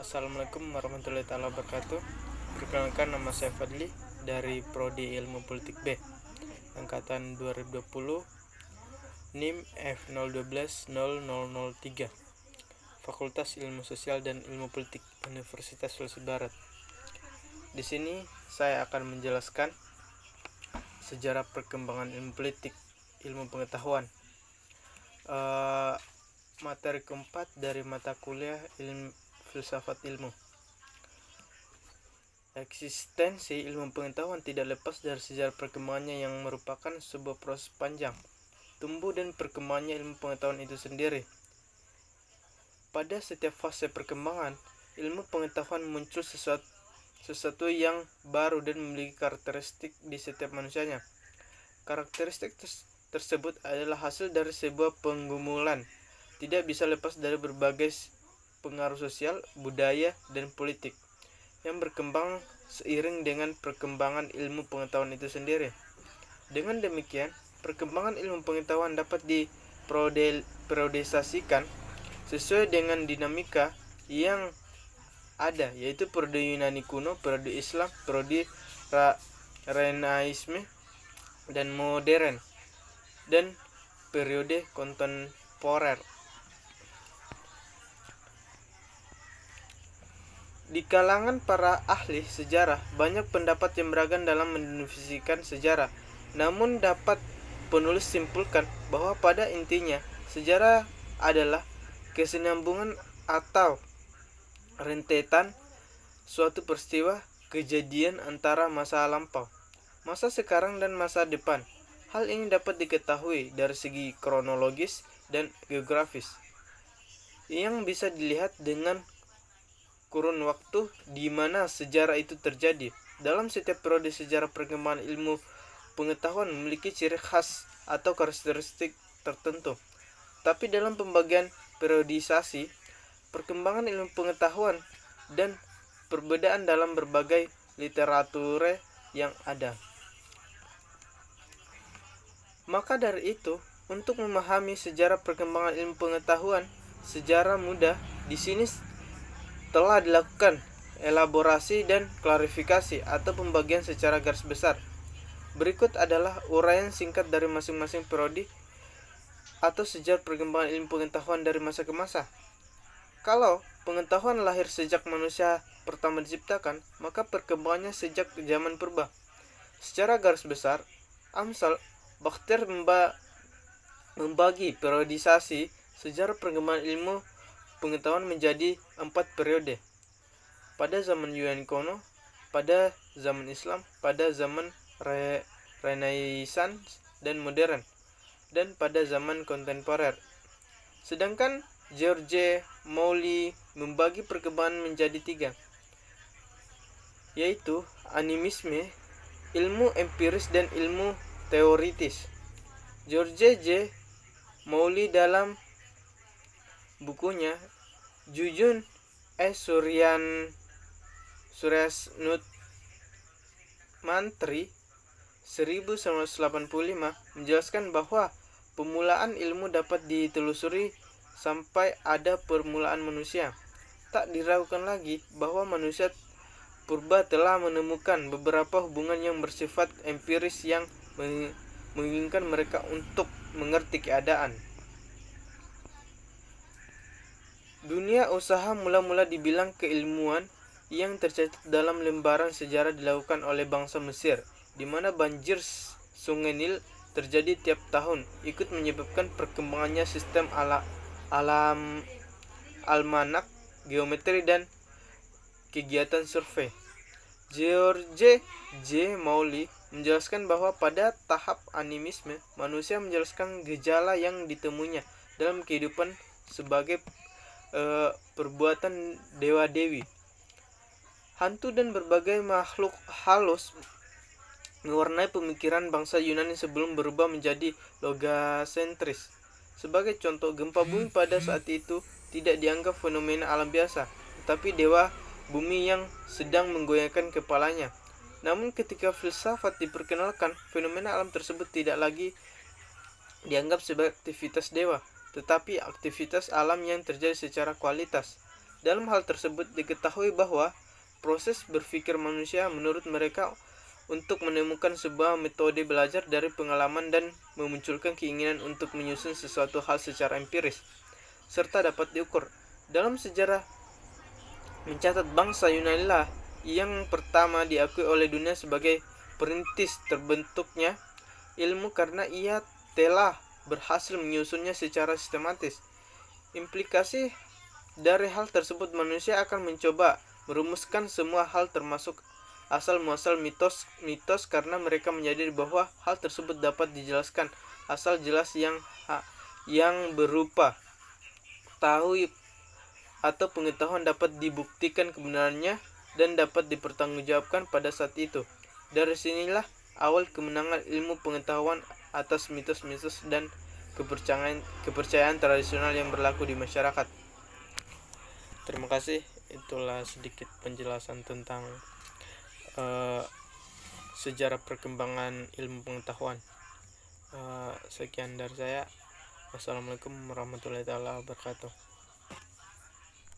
Assalamualaikum warahmatullahi wabarakatuh. Perkenalkan, nama saya Fadli dari Prodi Ilmu Politik B, angkatan 2020, NIM F012003, Fakultas Ilmu Sosial dan Ilmu Politik, Universitas Sulawesi Barat. Di sini saya akan menjelaskan sejarah perkembangan ilmu politik, ilmu pengetahuan. Materi keempat dari mata kuliah filsafat ilmu. Eksistensi ilmu pengetahuan tidak lepas dari sejarah perkembangannya yang merupakan sebuah proses panjang, tumbuh dan perkembangannya ilmu pengetahuan itu sendiri. Pada setiap fase perkembangan, ilmu pengetahuan muncul sesuatu yang baru dan memiliki karakteristik di setiap manusianya. Karakteristik tersebut adalah hasil dari sebuah penggumulan, tidak bisa lepas dari berbagai pengaruh sosial, budaya, dan politik yang berkembang seiring dengan perkembangan ilmu pengetahuan itu sendiri. Dengan demikian, perkembangan ilmu pengetahuan dapat diperiodisasikan sesuai dengan dinamika yang ada, yaitu periode Yunani kuno, periode Islam, periode Renaisme dan modern, dan periode kontemporer. Di kalangan para ahli sejarah, banyak pendapat yang beragam dalam mendefinisikan sejarah. Namun dapat penulis simpulkan bahwa pada intinya, sejarah adalah kesinambungan atau rentetan suatu peristiwa kejadian antara masa lampau, masa sekarang, dan masa depan. Hal ini dapat diketahui dari segi kronologis dan geografis, yang bisa dilihat dengan kurun waktu di mana sejarah itu terjadi. Dalam setiap periode sejarah, perkembangan ilmu pengetahuan memiliki ciri khas atau karakteristik tertentu. Tapi dalam pembagian periodisasi, perkembangan ilmu pengetahuan dan perbedaan dalam berbagai literatur yang ada. Maka dari itu, untuk memahami sejarah perkembangan ilmu pengetahuan secara mudah, di sini telah dilakukan elaborasi dan klarifikasi atau pembagian secara garis besar. Berikut adalah uraian singkat dari masing-masing periode atau sejarah perkembangan ilmu pengetahuan dari masa ke masa. Kalau pengetahuan lahir sejak manusia pertama diciptakan, maka perkembangannya sejak zaman purba. Secara garis besar, Amsal Bakhtir membagi periodisasi sejarah perkembangan ilmu pengetahuan menjadi 4 periode: pada zaman Yunani kuno, pada zaman Islam, pada zaman Renaissance dan modern, dan pada zaman kontemporer. Sedangkan George Mauley membagi perkembangan menjadi 3, yaitu animisme, ilmu empiris, dan ilmu teoritis. George J. Mauley dalam bukunya Jujun Suryasnut Mantri 1985 menjelaskan bahwa pemulaan ilmu dapat ditelusuri sampai ada permulaan manusia. Tak diragukan lagi bahwa manusia purba telah menemukan beberapa hubungan yang bersifat empiris yang menginginkan mereka untuk mengerti keadaan. Dunia usaha mula-mula dibilang keilmuan yang tercatat dalam lembaran sejarah dilakukan oleh bangsa Mesir, di mana banjir Sungai Nil terjadi tiap tahun, ikut menyebabkan perkembangannya sistem alam, almanak, geometri, dan kegiatan survei. George J. Mauley menjelaskan bahwa pada tahap animisme, manusia menjelaskan gejala yang ditemuinya dalam kehidupan sebagai perbuatan dewa-dewi, hantu, dan berbagai makhluk halus mewarnai pemikiran bangsa Yunani sebelum berubah menjadi logosentris. Sebagai contoh, gempa bumi pada saat itu tidak dianggap fenomena alam biasa, tetapi dewa bumi yang sedang menggoyangkan kepalanya. Namun ketika filsafat diperkenalkan, fenomena alam tersebut tidak lagi dianggap sebagai aktivitas dewa, tetapi aktivitas alam yang terjadi secara kualitas. Dalam hal tersebut diketahui bahwa proses berpikir manusia menurut mereka untuk menemukan sebuah metode belajar dari pengalaman dan memunculkan keinginan untuk menyusun sesuatu hal secara empiris, serta dapat diukur. Dalam sejarah mencatat bangsa Yunani lah yang pertama diakui oleh dunia sebagai perintis terbentuknya ilmu karena ia telah berhasil menyusunnya secara sistematis. Implikasi dari hal tersebut manusia akan mencoba merumuskan semua hal termasuk asal-muasal mitos karena mereka menyadari bahwa hal tersebut dapat dijelaskan asal jelas yang berupa tahu atau pengetahuan dapat dibuktikan kebenarannya dan dapat dipertanggungjawabkan pada saat itu. Dari sinilah awal kemenangan ilmu pengetahuan atas mitos-mitos dan kepercayaan tradisional yang berlaku di masyarakat. Terima kasih, itulah sedikit penjelasan tentang sejarah perkembangan ilmu pengetahuan. Sekian dari saya. Wassalamualaikum warahmatullahi wabarakatuh.